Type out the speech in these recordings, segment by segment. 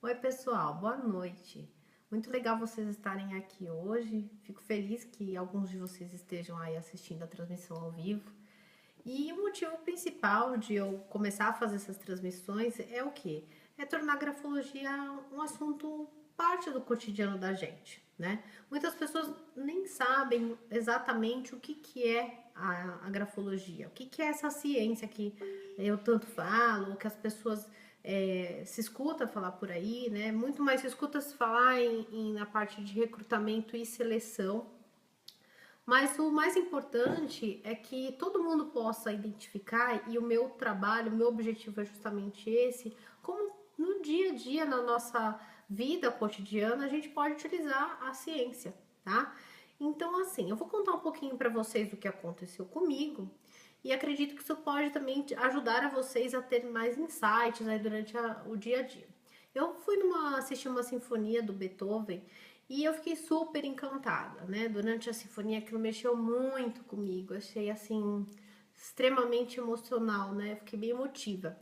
Oi, pessoal, boa noite. Muito legal vocês estarem aqui hoje. Fico feliz que alguns de vocês estejam aí assistindo a transmissão ao vivo. E o motivo principal de eu começar a fazer essas transmissões é o quê? É tornar a grafologia um assunto parte do cotidiano da gente, né? Muitas pessoas nem sabem exatamente o que é a grafologia, o que é essa ciência que eu tanto falo, que as pessoas se escuta falar por aí, né? Muito mais se escuta se falar na parte de recrutamento e seleção. Mas o mais importante é que todo mundo possa identificar, e o meu trabalho, o meu objetivo é justamente esse, como no dia a dia, na nossa vida cotidiana, a gente pode utilizar a ciência, tá? Então, assim, eu vou contar um pouquinho para vocês do que aconteceu comigo e acredito que isso pode também ajudar a vocês a ter mais insights aí durante o dia a dia. Eu fui assistir uma sinfonia do Beethoven e eu fiquei super encantada, né? Durante a sinfonia aquilo mexeu muito comigo, achei assim extremamente emocional, né? Fiquei bem emotiva.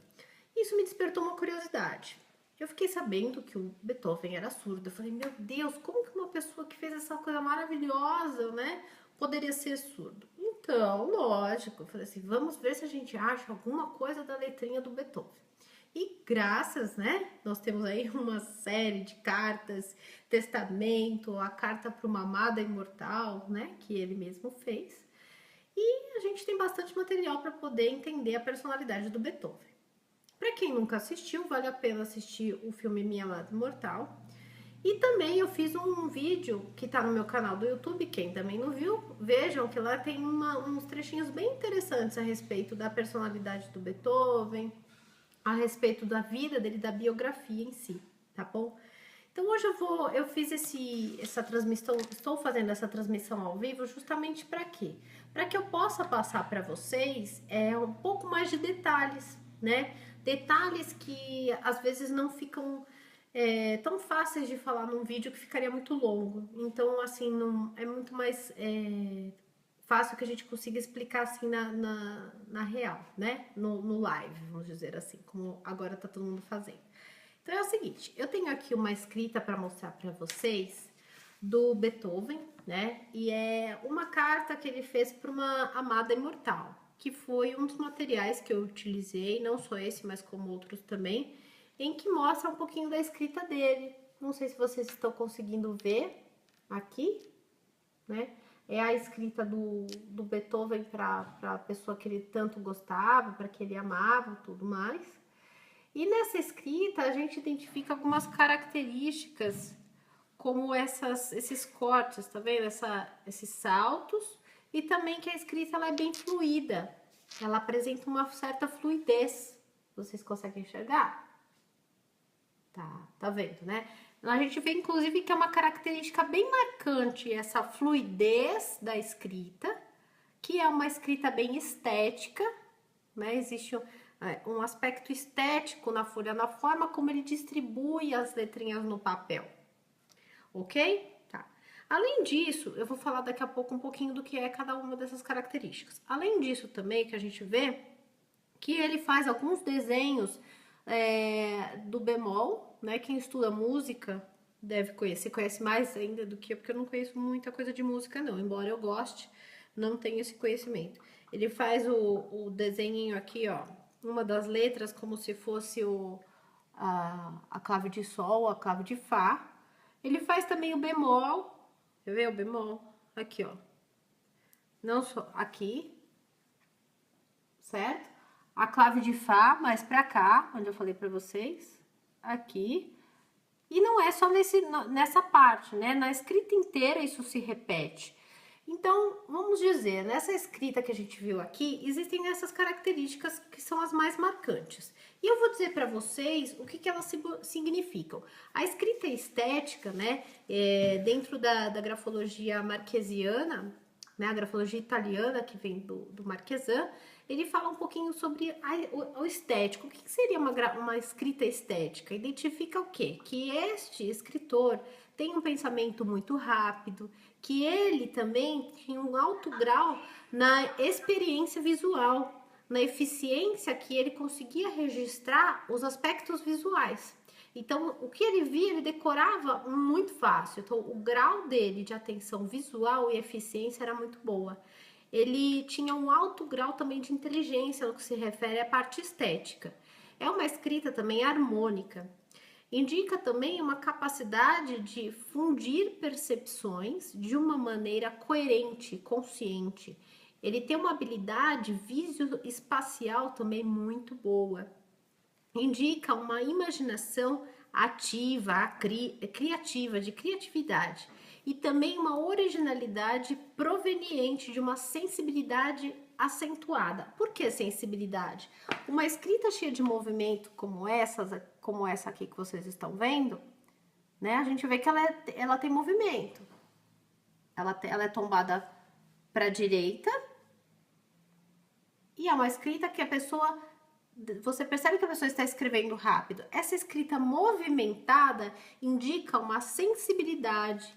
Isso me despertou uma curiosidade. Eu fiquei sabendo que o Beethoven era surdo. Eu falei, meu Deus, como que uma pessoa que fez essa coisa maravilhosa, né, poderia ser surdo? Então, lógico, eu falei assim, vamos ver se a gente acha alguma coisa da letrinha do Beethoven. E graças, né, nós temos aí uma série de cartas, testamento, a carta para uma amada imortal, né, que ele mesmo fez. E a gente tem bastante material para poder entender a personalidade do Beethoven. Para quem nunca assistiu, vale a pena assistir o filme Minha Amada Imortal. E também eu fiz um vídeo que está no meu canal do YouTube, quem também não viu, vejam que lá tem uns trechinhos bem interessantes a respeito da personalidade do Beethoven, a respeito da vida dele, da biografia em si, tá bom? Então hoje eu fiz essa transmissão, estou fazendo essa transmissão ao vivo justamente para quê? Para que eu possa passar para vocês um pouco mais de detalhes, né? Detalhes que às vezes não ficam tão fáceis de falar num vídeo que ficaria muito longo. Então, assim, não, é muito mais fácil que a gente consiga explicar assim na real, né? No live, vamos dizer assim, como agora tá todo mundo fazendo. Então é o seguinte, eu tenho aqui uma escrita para mostrar para vocês do Beethoven, né? E é uma carta que ele fez para uma amada imortal, que foi um dos materiais que eu utilizei, não só esse, mas como outros também, em que mostra um pouquinho da escrita dele. Não sei se vocês estão conseguindo ver aqui, né? É a escrita do Beethoven para a pessoa que ele tanto gostava, para que ele amava, tudo mais. E nessa escrita a gente identifica algumas características, como esses cortes, tá vendo? Esses saltos, e também que a escrita ela é bem fluida, ela apresenta uma certa fluidez. Vocês conseguem enxergar? Tá vendo, né? A gente vê, inclusive, que é uma característica bem marcante essa fluidez da escrita, que é uma escrita bem estética, né? Existe um aspecto estético na folha, na forma como ele distribui as letrinhas no papel, ok? Tá. Além disso, eu vou falar daqui a pouco um pouquinho do que é cada uma dessas características. Além disso também, que a gente vê que ele faz alguns desenhos do bemol, né? Quem estuda música deve conhecer, conhece mais ainda do que eu, porque eu não conheço muita coisa de música não, embora eu goste, não tenho esse conhecimento. Ele faz o desenho aqui, ó, uma das letras como se fosse a clave de sol, a clave de fá. Ele faz também o bemol, quer ver o bemol? Aqui, ó, não só aqui, certo? A clave de Fá, mais pra cá, onde eu falei pra vocês, aqui. E não é só nessa parte, né? Na escrita inteira isso se repete. Então, vamos dizer, nessa escrita que a gente viu aqui, existem essas características que são as mais marcantes. E eu vou dizer para vocês o que elas significam. A escrita estética, né, dentro da grafologia marquesiana, né, a grafologia italiana, que vem do Marquesan, ele fala um pouquinho sobre o estético. O que seria uma escrita estética? Identifica o quê? Que este escritor tem um pensamento muito rápido, que ele também tinha um alto grau na experiência visual, na eficiência que ele conseguia registrar os aspectos visuais. Então, o que ele via, ele decorava muito fácil. Então, o grau dele de atenção visual e eficiência era muito boa. Ele tinha um alto grau também de inteligência no que se refere à parte estética. É uma escrita também harmônica. Indica também uma capacidade de fundir percepções de uma maneira coerente, consciente. Ele tem uma habilidade visoespacial também muito boa. Indica uma imaginação ativa, criativa, de criatividade. E também uma originalidade proveniente de uma sensibilidade acentuada. Por que sensibilidade? Uma escrita cheia de movimento como essa aqui que vocês estão vendo, né? A gente vê que ela tem movimento. Ela é tombada para a direita e é uma escrita que a pessoa... Você percebe que a pessoa está escrevendo rápido. Essa escrita movimentada indica uma sensibilidade,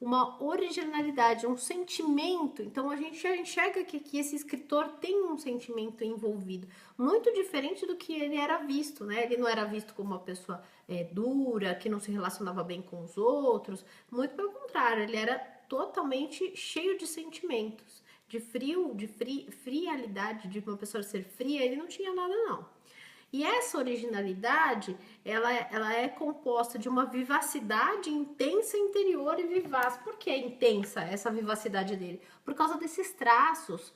uma originalidade, um sentimento. Então, a gente já enxerga que esse escritor tem um sentimento envolvido, muito diferente do que ele era visto, né? Ele não era visto como uma pessoa dura, que não se relacionava bem com os outros. Muito pelo contrário, ele era totalmente cheio de sentimentos. De frialidade, de uma pessoa ser fria, ele não tinha nada não. E essa originalidade, ela é composta de uma vivacidade intensa interior e vivaz. Por que é intensa essa vivacidade dele? Por causa desses traços.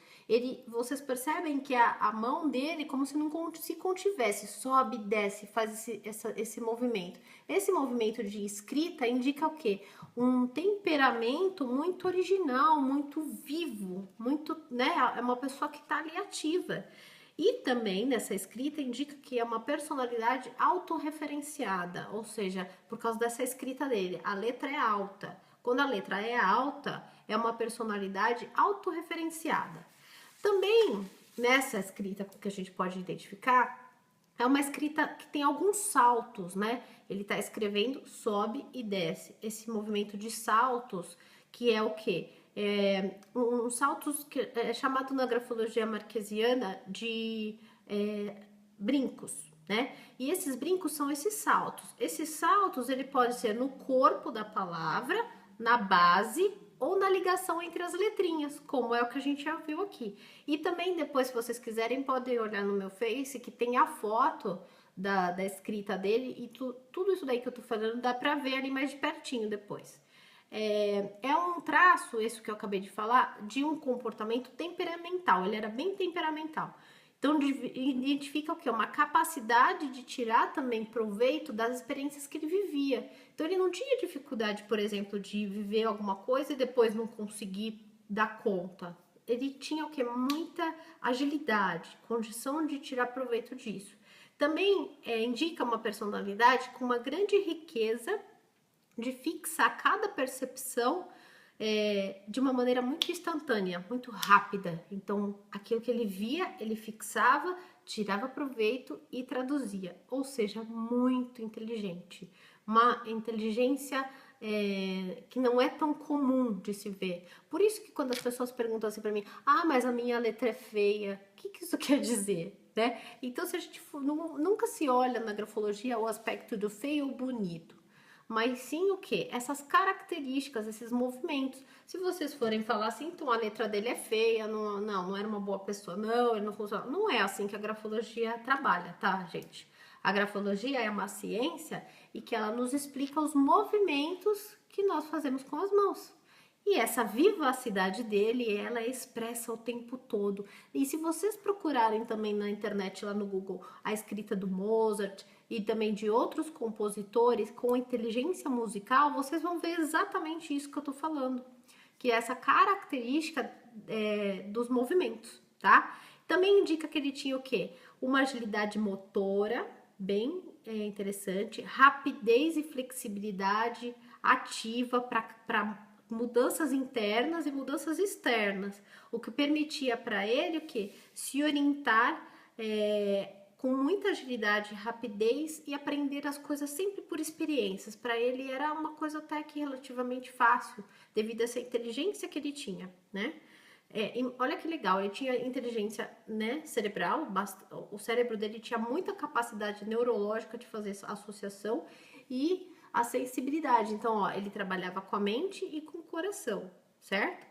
Vocês percebem que a mão dele como se não se contivesse, sobe, desce, faz esse movimento. Esse movimento de escrita indica o quê? Um temperamento muito original, muito vivo, muito, né? É uma pessoa que está ali ativa. E também nessa escrita indica que é uma personalidade autorreferenciada, ou seja, por causa dessa escrita dele, a letra é alta. Quando a letra é alta, é uma personalidade autorreferenciada. Também nessa escrita que a gente pode identificar, é uma escrita que tem alguns saltos, né? Ele está escrevendo, sobe e desce. Esse movimento de saltos, que é o quê? Um saltos que é chamado na grafologia marquesiana de brincos, né? E esses brincos são esses saltos. Esses saltos, ele pode ser no corpo da palavra, na base ou na ligação entre as letrinhas, como é o que a gente já viu aqui. E também depois, se vocês quiserem, podem olhar no meu Face, que tem a foto da escrita dele, e tudo isso daí que eu tô falando dá pra ver ali mais de pertinho depois. É um traço, esse que eu acabei de falar, de um comportamento temperamental. Ele era bem temperamental. Então, identifica o quê? Uma capacidade de tirar também proveito das experiências que ele vivia. Então, ele não tinha dificuldade, por exemplo, de viver alguma coisa e depois não conseguir dar conta. Ele tinha o quê? Muita agilidade, condição de tirar proveito disso. Também indica uma personalidade com uma grande riqueza de fixar cada percepção de uma maneira muito instantânea, muito rápida. Então, aquilo que ele via, ele fixava, tirava proveito e traduzia. Ou seja, muito inteligente. Uma inteligência que não é tão comum de se ver. Por isso que quando as pessoas perguntam assim para mim, mas a minha letra é feia, o que isso quer dizer? Né? Então, se a gente nunca se olha na grafologia o aspecto do feio ou bonito, mas sim o que? Essas características, esses movimentos. Se vocês forem falar assim, então a letra dele é feia, não era uma boa pessoa, não, ele não funciona. Não é assim que a grafologia trabalha, tá, gente? A grafologia é uma ciência e que ela nos explica os movimentos que nós fazemos com as mãos. E essa vivacidade dele, ela é expressa o tempo todo. E se vocês procurarem também na internet, lá no Google, a escrita do Mozart e também de outros compositores com inteligência musical, vocês vão ver exatamente isso que eu tô falando. Que é essa característica dos movimentos, tá? Também indica que ele tinha o quê? Uma agilidade motora, bem interessante, rapidez e flexibilidade ativa para mudanças internas e mudanças externas, o que permitia para ele o quê? Se orientar com muita agilidade, rapidez e aprender as coisas sempre por experiências. Para ele era uma coisa até que relativamente fácil, devido a essa inteligência que ele tinha, né? Olha que legal, ele tinha inteligência, né, cerebral, o cérebro dele tinha muita capacidade neurológica de fazer essa associação e a sensibilidade. Então, ó, ele trabalhava com a mente e com o coração, certo?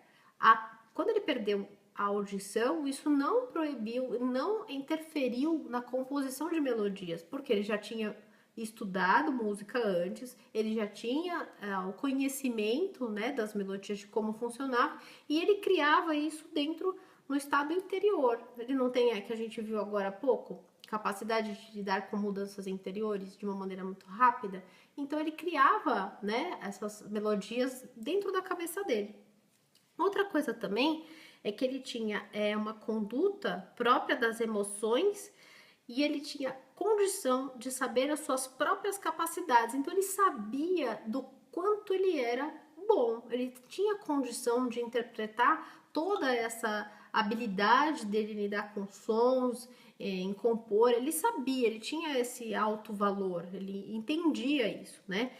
Quando ele perdeu a audição, isso não proibiu, não interferiu na composição de melodias, porque ele já tinha estudado música antes, ele já tinha o conhecimento, né, das melodias, de como funcionava, e ele criava isso dentro no estado interior. Ele não tem, que a gente viu agora há pouco, capacidade de lidar com mudanças interiores de uma maneira muito rápida. Então ele criava, né, essas melodias dentro da cabeça dele. Outra coisa também é que ele tinha uma conduta própria das emoções e ele tinha condição de saber as suas próprias capacidades. Então ele sabia do quanto ele era bom. Ele tinha condição de interpretar toda essa habilidade dele lidar com sons, em compor. Ele sabia, ele tinha esse alto valor, ele entendia isso, né?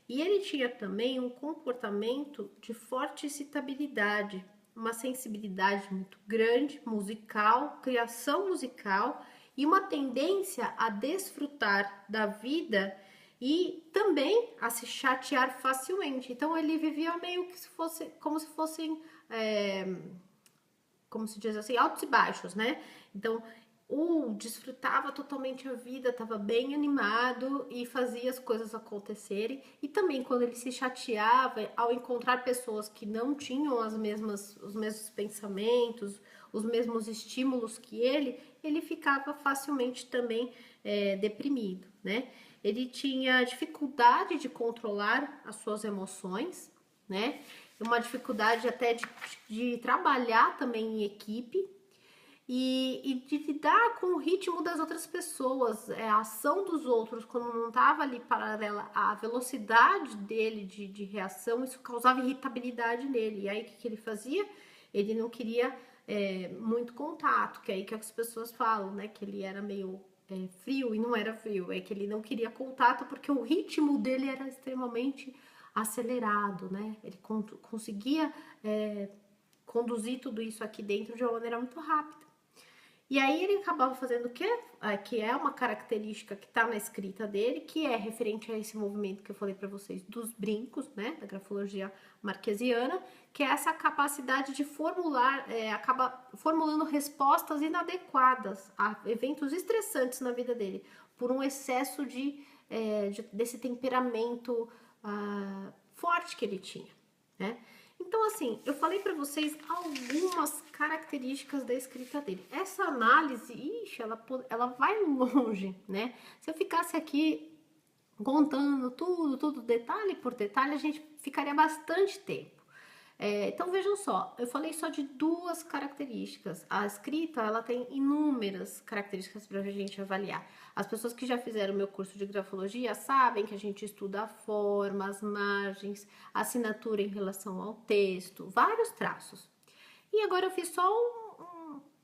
E ele tinha também um comportamento de forte excitabilidade, uma sensibilidade muito grande, musical, criação musical e uma tendência a desfrutar da vida e também a se chatear facilmente. Então ele vivia meio que como se fossem, como se diz assim, altos e baixos, né? Então desfrutava totalmente a vida, estava bem animado e fazia as coisas acontecerem. E também quando ele se chateava ao encontrar pessoas que não tinham os mesmos pensamentos, os mesmos estímulos que ele ficava facilmente também deprimido, né? Ele tinha dificuldade de controlar as suas emoções, né? Uma dificuldade até de trabalhar também em equipe, e de lidar com o ritmo das outras pessoas, a ação dos outros, quando não estava ali paralela à velocidade dele de reação, isso causava irritabilidade nele. E aí o que ele fazia? Ele não queria muito contato, que é aí que as pessoas falam, né, que ele era meio frio, e não era frio, é que ele não queria contato porque o ritmo dele era extremamente acelerado, né? Ele conseguia conduzir tudo isso aqui dentro de uma maneira muito rápida. E aí ele acabava fazendo o quê? Que é uma característica que está na escrita dele, que é referente a esse movimento que eu falei para vocês dos brincos, né, da grafologia marquesiana, que é essa capacidade de acaba formulando respostas inadequadas a eventos estressantes na vida dele, por um excesso desse temperamento forte que ele tinha, né? Então, assim, eu falei para vocês algumas características da escrita dele. Essa análise, ela vai longe, né? Se eu ficasse aqui contando tudo, detalhe por detalhe, a gente ficaria bastante tempo. Então, vejam só, eu falei só de duas características. A escrita, ela tem inúmeras características para a gente avaliar. As pessoas que já fizeram o meu curso de grafologia sabem que a gente estuda a forma, as margens, a assinatura em relação ao texto, vários traços. E agora eu fiz só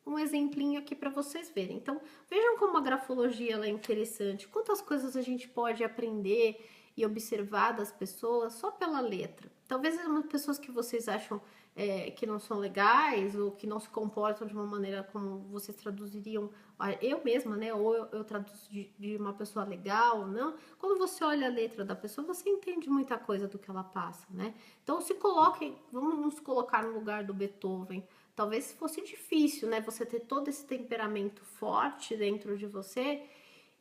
um exemplinho aqui para vocês verem. Então, vejam como a grafologia ela é interessante, quantas coisas a gente pode aprender e observar das pessoas só pela letra. Talvez as pessoas que vocês acham que não são legais ou que não se comportam de uma maneira como vocês traduziriam, eu mesma, né? Ou eu traduzo de uma pessoa legal ou não. Quando você olha a letra da pessoa, você entende muita coisa do que ela passa, né? Então vamos nos colocar no lugar do Beethoven. Talvez fosse difícil, né? Você ter todo esse temperamento forte dentro de você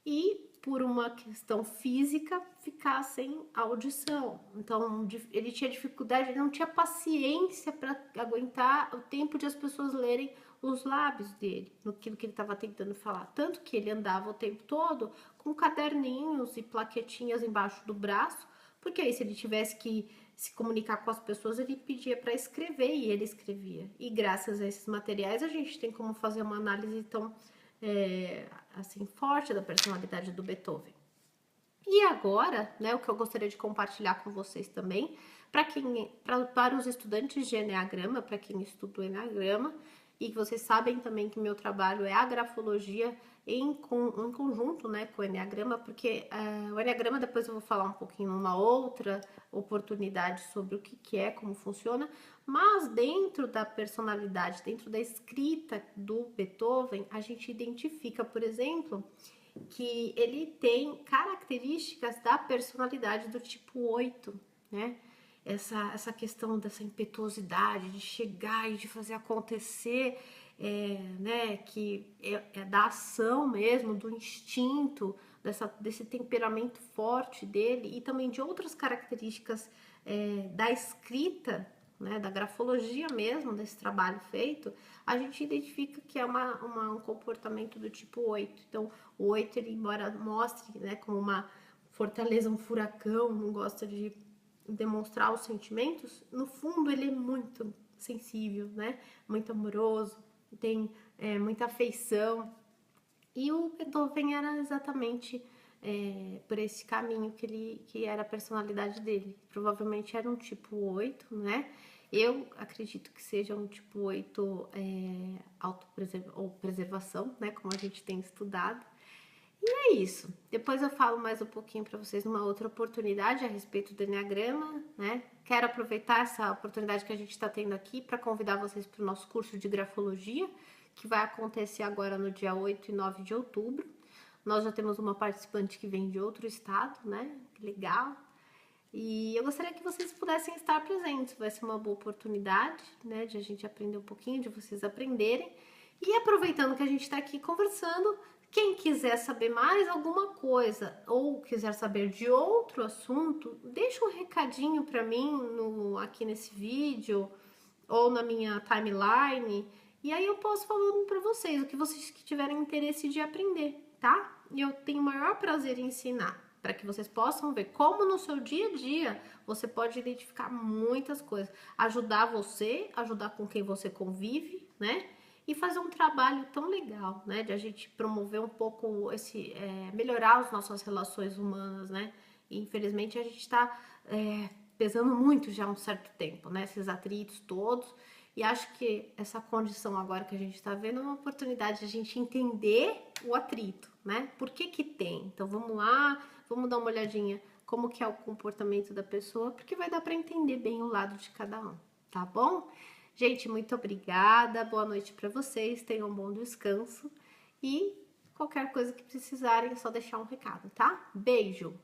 e por uma questão física, ficar sem audição. Então, ele tinha dificuldade, ele não tinha paciência para aguentar o tempo de as pessoas lerem os lábios dele, no que ele estava tentando falar. Tanto que ele andava o tempo todo com caderninhos e plaquetinhas embaixo do braço, porque aí se ele tivesse que se comunicar com as pessoas, ele pedia para escrever e ele escrevia. E graças a esses materiais, a gente tem como fazer uma análise tão assim, forte da personalidade do Beethoven. E agora, né, o que eu gostaria de compartilhar com vocês também, para os estudantes de Enneagrama, para quem estuda o Enneagrama, e que vocês sabem também que meu trabalho é a grafologia em conjunto, né, com o Enneagrama, porque o Enneagrama depois eu vou falar um pouquinho numa outra oportunidade sobre o que é, como funciona, mas dentro da personalidade, dentro da escrita do Beethoven, a gente identifica, por exemplo, que ele tem características da personalidade do tipo 8, né? Essa questão dessa impetuosidade de chegar e de fazer acontecer, né? Que é da ação mesmo, do instinto, desse temperamento forte dele e também de outras características da escrita, né, da grafologia mesmo, desse trabalho feito, a gente identifica que é um comportamento do tipo 8. Então, o 8, ele, embora mostre, né, como uma fortaleza, um furacão, não gosta de demonstrar os sentimentos, no fundo ele é muito sensível, né, muito amoroso, tem muita afeição. E o Beethoven era exatamente por esse caminho que era a personalidade dele. Provavelmente era um tipo 8, né? Eu acredito que seja um tipo 8 ou preservação, né? Como a gente tem estudado. E é isso. Depois eu falo mais um pouquinho para vocês numa outra oportunidade a respeito do Enneagrama, né? Quero aproveitar essa oportunidade que a gente está tendo aqui para convidar vocês para o nosso curso de grafologia, que vai acontecer agora no dia 8 e 9 de outubro. Nós já temos uma participante que vem de outro estado, né? Que legal. E eu gostaria que vocês pudessem estar presentes. Vai ser uma boa oportunidade, né? De a gente aprender um pouquinho, de vocês aprenderem. E aproveitando que a gente está aqui conversando, quem quiser saber mais alguma coisa ou quiser saber de outro assunto, deixa um recadinho para mim aqui nesse vídeo ou na minha timeline. E aí eu posso falando para vocês o que vocês que tiverem interesse de aprender, tá? E eu tenho o maior prazer em ensinar, para que vocês possam ver como no seu dia a dia você pode identificar muitas coisas, ajudar você, ajudar com quem você convive, né? E fazer um trabalho tão legal, né? De a gente promover um pouco melhorar as nossas relações humanas, né? E infelizmente a gente está pesando muito já há um certo tempo, né? Esses atritos todos. E acho que essa condição agora que a gente está vendo é uma oportunidade de a gente entender o atrito, né? Por que que tem? Então vamos lá, vamos dar uma olhadinha como que é o comportamento da pessoa, porque vai dar para entender bem o lado de cada um, tá bom? Gente, muito obrigada, boa noite para vocês, tenham um bom descanso e qualquer coisa que precisarem é só deixar um recado, tá? Beijo!